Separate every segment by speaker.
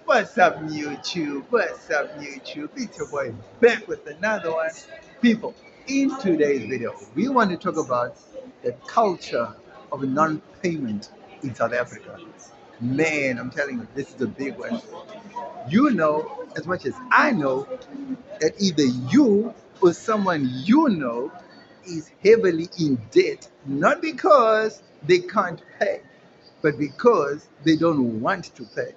Speaker 1: What's up, YouTube? What's up, YouTube? It's your boy back with another one. People, in today's video, we want to talk about the culture of non-payment in South Africa. Man, I'm telling you, this is a big one. You know, as much as I know, that either you or someone you know is heavily in debt, not because they can't pay, but because they don't want to pay.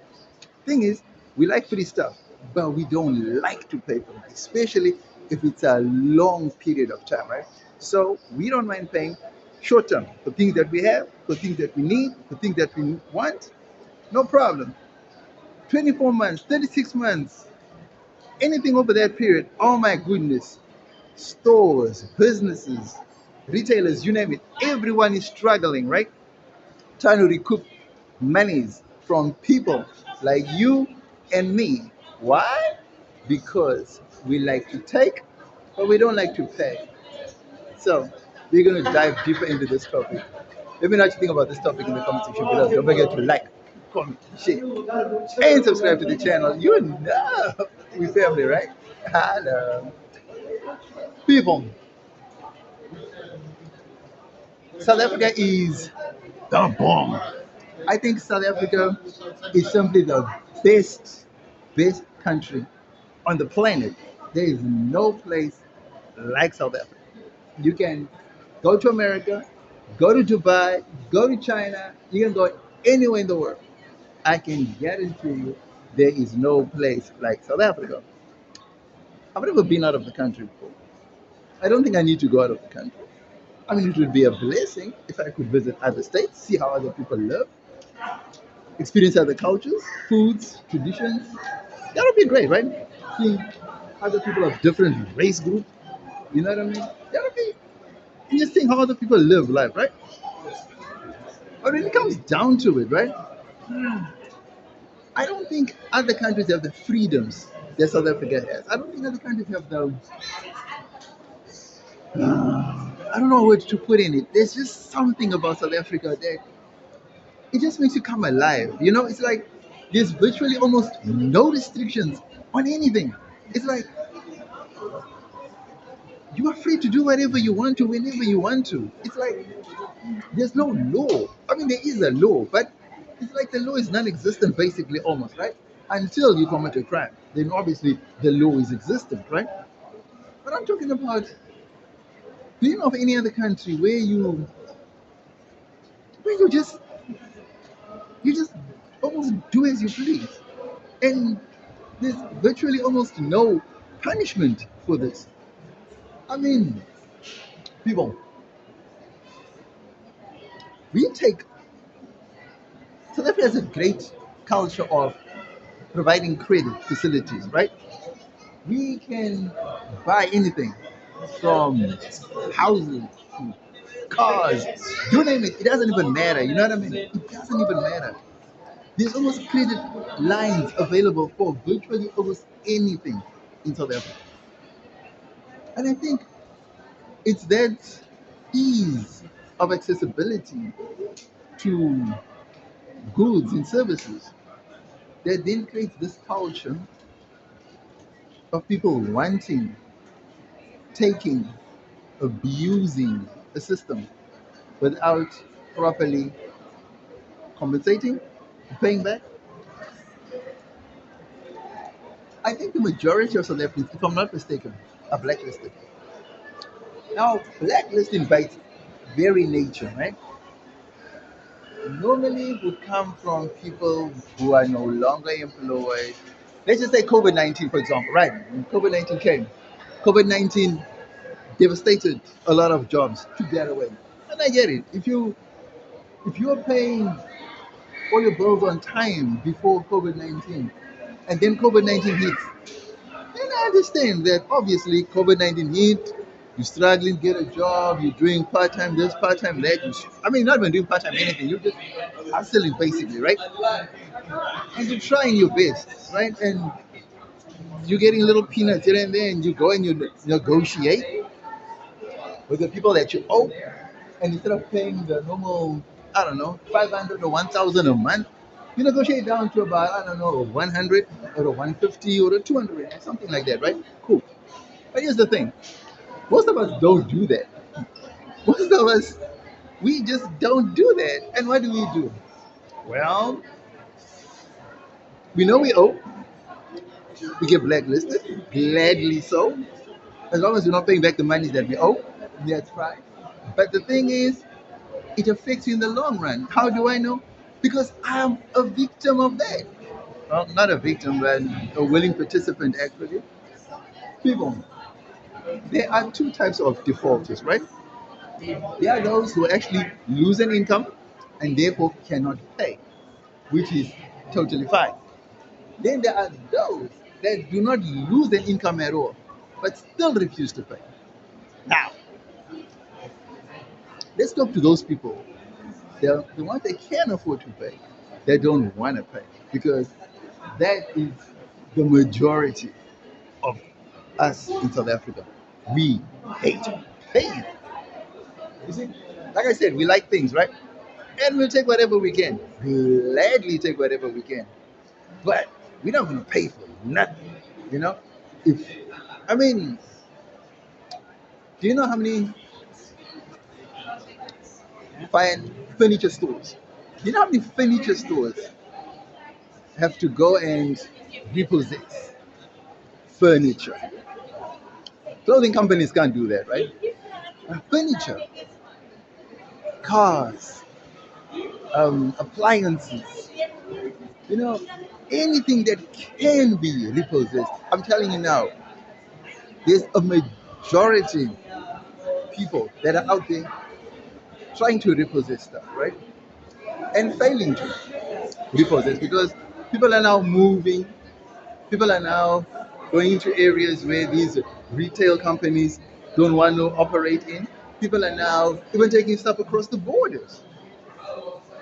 Speaker 1: Thing is, we like free stuff, but we don't like to pay for it, especially if it's a long period of time, right? So we don't mind paying short term for things that we have, for things that we need, for things that we want, no problem. 24 months, 36 months, anything over that period, oh my goodness, stores, businesses, retailers, you name it, everyone is struggling, right? Trying to recoup monies from people like you and me. Why? Because we like to take, but we don't like to pay. So we're going to dive deeper into this topic. Let me know what you think about this topic in the comment section below. Don't forget to like, comment, share, and subscribe to the channel. You know we family, right? Hello. People, South Africa is the bomb. I think South Africa is simply the best country on the planet. There is no place like South Africa. You can go to America, go to Dubai, go to China, you can go anywhere in the world. I can guarantee you there is no place like South Africa. I've never been out of the country before. I don't think I need to go out of the country. I mean, it would be a blessing if I could visit other states, see how other people live, experience other cultures, foods, traditions. That would be great, right? Seeing other people of different race groups, you know what I mean? That would be interesting how other people live life, right? But when it comes down to it, right? I don't think other countries have the freedoms that South Africa has. I don't think other countries have the. I don't know what to put in it. There's just something about South Africa that it just makes you come alive. You know, it's like there's virtually almost no restrictions on anything. It's like you are free to do whatever you want to whenever you want to. It's like there's no law. I mean, there is a law, but it's like the law is non-existent, basically, almost, right? Until you commit a crime, then obviously the law is existent, right? But I'm talking about, do you know of any other country where you just almost do as you please, and there's virtually almost no punishment for this? I mean, people, we take South Africa has a great culture of providing credit facilities, right? We can buy anything from houses to cars, you name it. It doesn't even matter. You know what I mean? It doesn't even matter. There's almost credit lines available for virtually almost anything in South Africa. And I think it's that ease of accessibility to goods and services that then creates this culture of people wanting, taking, abusing a system without properly compensating, paying back. I think the majority of South Africans, if I'm not mistaken, are blacklisted. Now, blacklisting by its very nature, right, normally would come from people who are no longer employed. Let's just say COVID 19, for example, right? When COVID 19 came, COVID 19 devastated a lot of jobs, took that away. And I get it. If you're paying all your bills on time before COVID 19, and then COVID 19 hits, then I understand that obviously COVID 19 hit, you're struggling to get a job, you're doing part time this, part time that. I mean, not even doing part time anything, you're just hustling basically, right? And you're trying your best, right? And you're getting little peanuts here and there, and you go and you negotiate with the people that you owe, and instead of paying the normal, I don't know, 500 or 1,000 a month, You negotiate down to about, I don't know, 100 or a 150 or a 200, something like that, right? Cool. But here's the thing, most of us don't do that. Most of us, we just don't do that. And what do? Well, we know we owe, we get blacklisted, gladly so. As long as we're not paying back the money that we owe, that's fine. But the thing is, it affects you in the long run. How do I know? Because I'm a victim of that. Well, not a victim, but a willing participant, actually. People, there are two types of defaulters, right? There are those who actually lose an income and therefore cannot pay, which is totally fine. Then there are those that do not lose an income at all, but still refuse to pay. Now, let's talk to those people. They're the ones that can afford to pay, they don't want to pay, because that is the majority of us in South Africa. We hate paying. You see, like I said, we like things, right? And we'll take whatever we can. Gladly take whatever we can. But we're not going to pay for nothing. You know? If I mean, do you know how many fine furniture stores? Do you know how many furniture stores have to go and repossess furniture? Clothing companies can't do that, right? Furniture, cars, appliances, you know, anything that can be repossessed. I'm telling you now, there's a majority people that are out there trying to repossess stuff, right? And failing to repossess, because people are now moving, people are now going into areas where these retail companies don't want to operate in. People are now even taking stuff across the borders.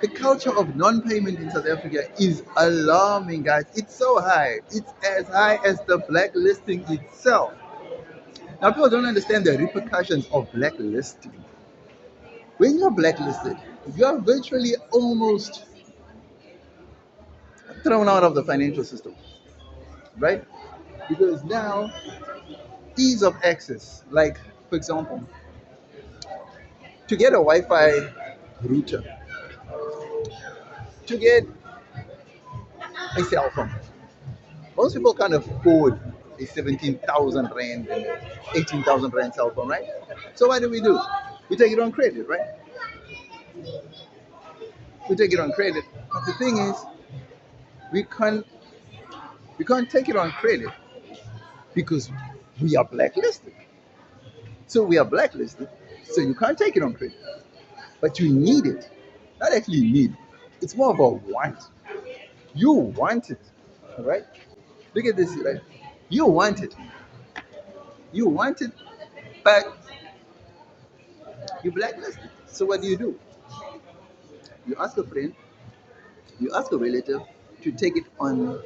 Speaker 1: The culture of non-payment in South Africa is alarming, guys. It's so high. It's as high as the blacklisting itself. Now, people don't understand the repercussions of blacklisting. When you're blacklisted, you're virtually almost thrown out of the financial system, right? Because now, ease of access, like, for example, to get a Wi-Fi router, to get a cell phone, most people can't afford a 17,000 rand and 18,000 rand cell phone, right? So what do? We take it on credit, right? We take it on credit. But the thing is, we can't we can't take it on credit because we are blacklisted. So we are blacklisted. So you can't take it on credit. But you need it. Not actually need. It's more of a want. You want it. All right? Look at this, right? You want it. You want it, but you blacklisted. So what do? You ask a friend, you ask a relative to take it on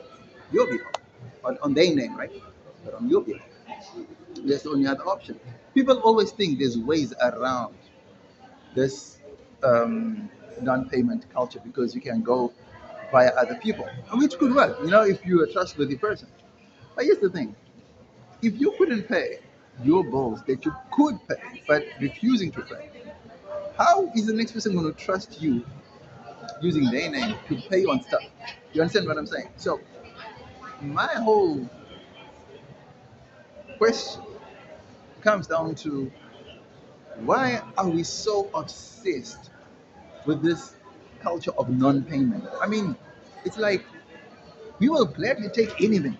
Speaker 1: your behalf, on their name, right? But on your behalf. That's the only other option. People always think there's ways around this non-payment culture because you can go via other people, which could work, if you're a trustworthy person. But here's the thing: if you couldn't pay your bills that you could pay, but refusing to pay, how is the next person going to trust you using their name to pay on stuff? You understand what I'm saying? So my whole question comes down to, why are we so obsessed with this culture of non-payment? I mean, it's like we will gladly take anything.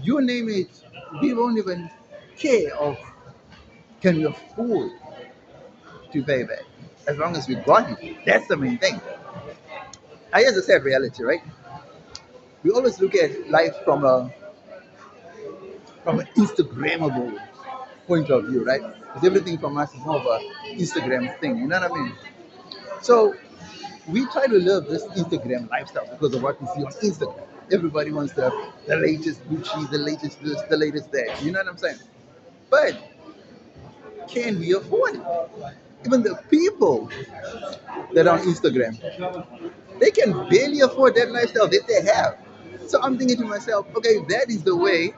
Speaker 1: You name it, we won't even care of can we afford to pay back. As long as we got it, that's the main thing. I here's the sad reality, right? We always look at life from an Instagrammable point of view, right? Because everything from us is more of a Instagram thing. You know what I mean? So we try to live this Instagram lifestyle because of what we see on Instagram. Everybody wants the latest Gucci, the latest this, the latest that. You know what I'm saying? But can we afford it? Even the people that are on Instagram, They can barely afford that lifestyle that they have. So I'm thinking to myself, okay, if that is the way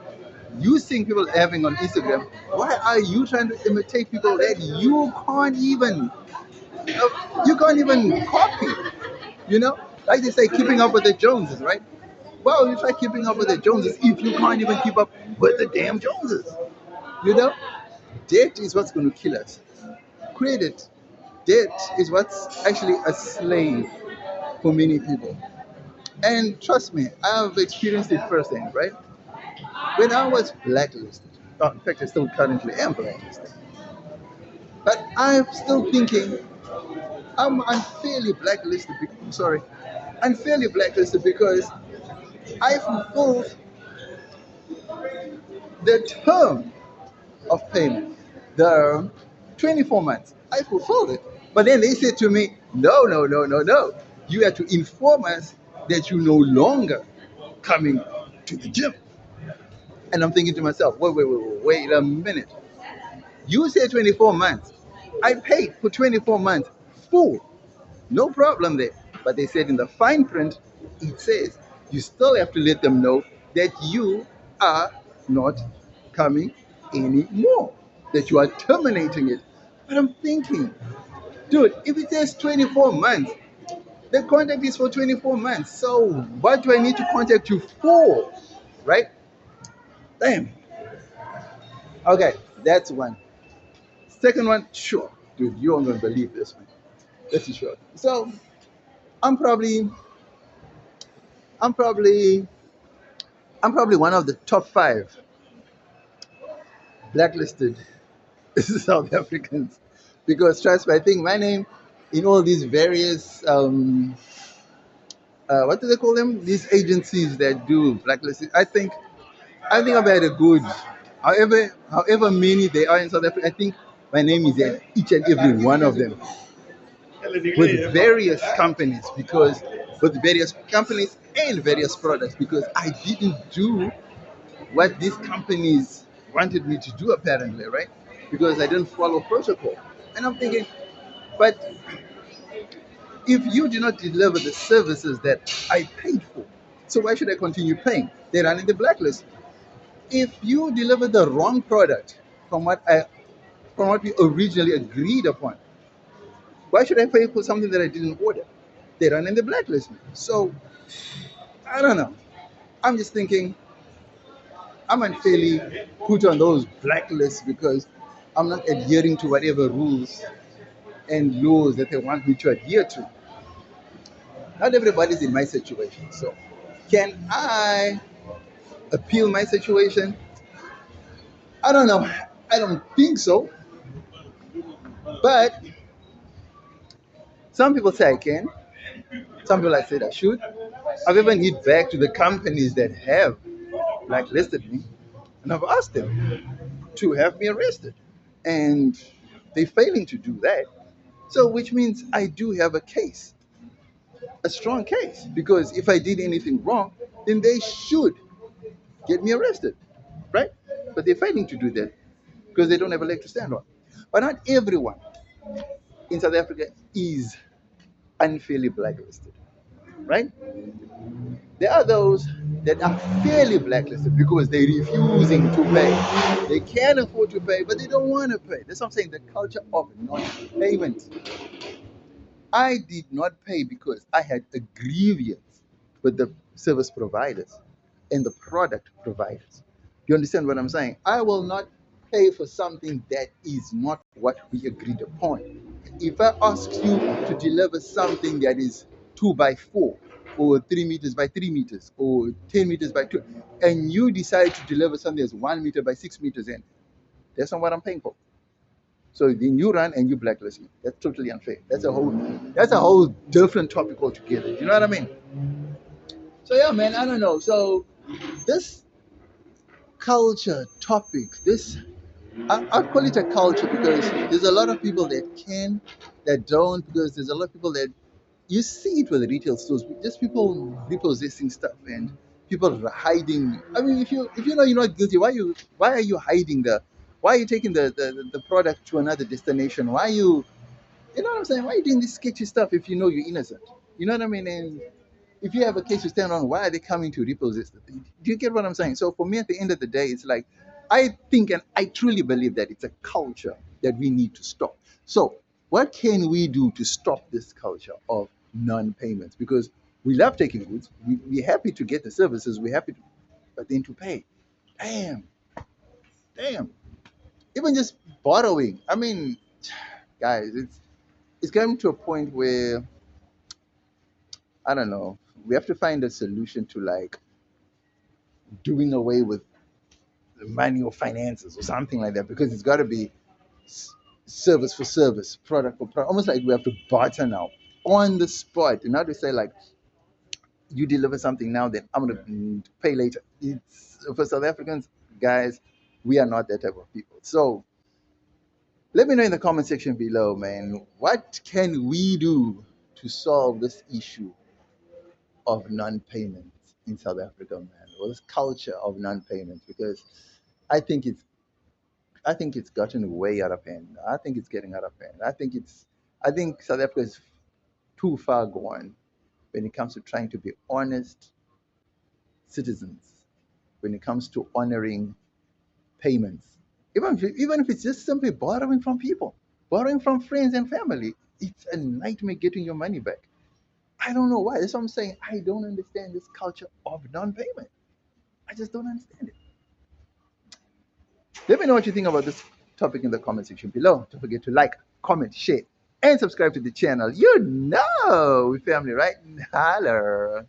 Speaker 1: you seeing people having on Instagram, why are you trying to imitate people that you can't even copy? You know, like they say, keeping up with the Joneses, right? Well, you try keeping up with the Joneses if you can't even keep up with the damn Joneses. You know, debt is what's going to kill us. Credit, debt is what's actually a slave for many people. And trust me, I've experienced it firsthand, right? When I was blacklisted, in fact, I still currently am blacklisted, but I'm still thinking I'm unfairly blacklisted. Sorry, unfairly blacklisted because I fulfilled the term of payment, the 24 months. I fulfilled it. But then they said to me, no, no, no, no, no. You have to inform us that you're no longer coming to the gym. And I'm thinking to myself, wait a minute. You said 24 months. I paid for 24 months full. No problem there. But they said in the fine print, it says you still have to let them know that you are not coming anymore, that you are terminating it. But I'm thinking, dude, if it says 24 months, the contract is for 24 months. So what do I need to contact you for? Right? Damn. Okay, that's one. Second one, sure. Dude, you aren't going to believe this one. This is sure. So I'm probably, I'm probably I'm probably one of the top five blacklisted South Africans because trust me, I think my name in all these various what do they call them? These agencies that do blacklisting. I think I've had a good, however many they are in South Africa. I think my name is at each and every one of them with various companies and various products because I didn't do what these companies wanted me to do apparently, right? Because I didn't follow protocol. And I'm thinking, but if you do not deliver the services that I paid for, so why should I continue paying? They run in the blacklist. If you deliver the wrong product from what we originally agreed upon, why should I pay for something that I didn't order? They run in the blacklist. So I don't know. I'm just thinking I'm unfairly put on those blacklists because I'm not adhering to whatever rules and laws that they want me to adhere to. Not everybody's in my situation. So, can I appeal my situation? I don't know. I don't think so. But some people say I can. Some people I said I should. I've even hit back to the companies that have blacklisted me and I've asked them to have me arrested. And they're failing to do that. So, which means I do have a case, a strong case, because if I did anything wrong, then they should get me arrested, right? But they're failing to do that because they don't have a leg to stand on. But not everyone in South Africa is unfairly blacklisted, right? There are those that are fairly blacklisted because they're refusing to pay. They can afford to pay, but they don't want to pay. That's what I'm saying. The culture of non-payment. I did not pay because I had a grievance with the service providers and the product providers. You understand what I'm saying? I will not pay for something that is not what we agreed upon. If I ask you to deliver something that is 2 by 4 or 3 meters by 3 meters or 10 meters by 2, and you decide to deliver something that's 1 meter by 6 meters in, that's not what I'm paying for. So then you run and you blacklist me. That's totally unfair. That's a whole different topic altogether. You know what I mean? So yeah, man, I don't know. So this culture topic, I'd call it a culture because there's a lot of people that can, that don't, because there's a lot of people that you see it with retail stores, just people repossessing stuff and people hiding. I mean, if you know you're not guilty, why are you hiding why are you taking the product to another destination? Why are you know what I'm saying? Why are you doing this sketchy stuff if you know you're innocent? You know what I mean? And if you have a case to stand on, why are they coming to repossess the thing? Do you get what I'm saying? So for me, at the end of the day, it's like I think and I truly believe that it's a culture that we need to stop. So what can we do to stop this culture of non-payments? Because we love taking goods, we're happy to get the services, we're happy to, but then to pay, damn, damn. Even just borrowing. I mean, guys, it's coming to a point where I don't know. We have to find a solution to like doing away with money or finances or something like that because it's got to be s- service for service, product for product. Almost like we have to barter now on the spot. And not to say like you deliver something now, then I'm gonna pay later. It's for South Africans, guys. We are not that type of people. So let me know in the comment section below, man. What can we do to solve this issue of non-payment in South Africa, man, or this culture of non-payment? Because I think it's I think it's gotten way out of hand. I think it's getting out of hand. I think South Africa is too far gone when it comes to trying to be honest citizens, when it comes to honoring payments. Even if it's just simply borrowing from people, borrowing from friends and family, it's a nightmare getting your money back. I don't know why. That's what I'm saying. I don't understand this culture of non-payment. I just don't understand it. Let me know what you think about this topic in the comment section below. Don't forget to like, comment, share, and subscribe to the channel. You know, we family, right? Holler.